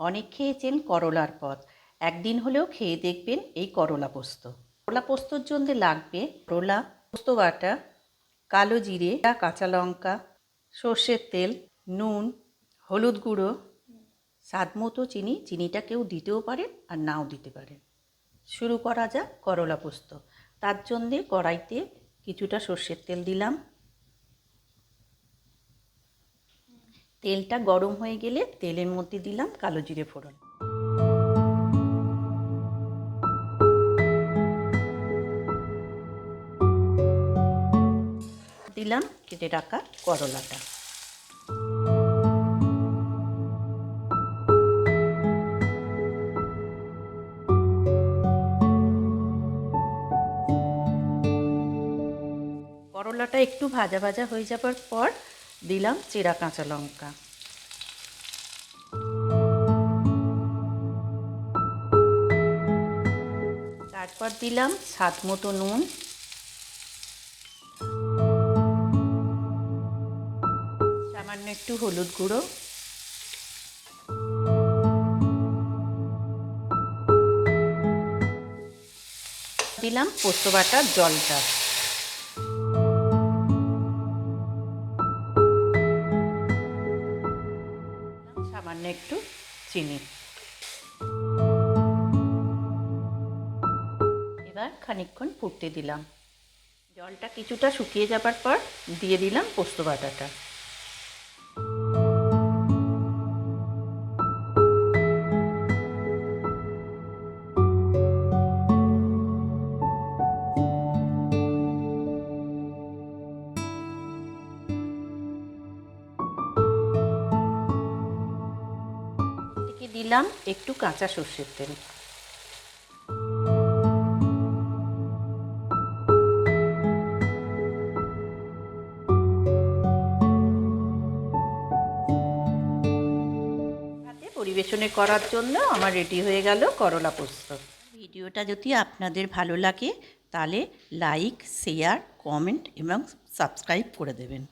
অনেক খেয়েছেন করলার পদ, একদিন হলেও খেয়ে দেখবেন এই করলা পোস্ত। করলা পোস্তর জন্য লাগবে করলা, পোস্ত বাটা, কালো জিরে, কাঁচা লঙ্কা, সর্ষের তেল, নুন, হলুদ গুঁড়ো, স্বাদ মতো চিনি। চিনিটা কেউ দিতেও পারেন আর নাও দিতে পারেন। শুরু করা যাক করলা পোস্ত। তার জন্যে কড়াইতে কিছুটা সর্ষের তেল দিলাম। তেলটা গরম হয়ে গেলে তেলের মধ্যে দিলাম কালো জিরে ফোড়ন, দিলাম কেটে রাখা করলাটা, করলাটা একটু ভাজা ভাজা হয়ে যাবার পর দিলাম চেরা কাঁচা লঙ্কা, তারপর দিলাম স্বাদ মতো নুন, সামান্য একটু হলুদ গুঁড়ো, দিলাম পোস্ত বাটার জলটা, সামান্য একটু চিনি। এবার খানিকক্ষণ ফুটতে দিলাম। জলটা কিছুটা শুকিয়ে যাবার পর দিয়ে দিলাম পোস্ত বাটাটা। থেকে দিলাম একটু কাঁচা সর্ষের তেল। পরিবেশনে করার জন্য আমার রেডি হয়ে গেল করলা পোস্ত। ভিডিওটা যদি আপনাদের ভালো লাগে তাহলে লাইক, শেয়ার, কমেন্ট এবং সাবস্ক্রাইব করে দেবেন।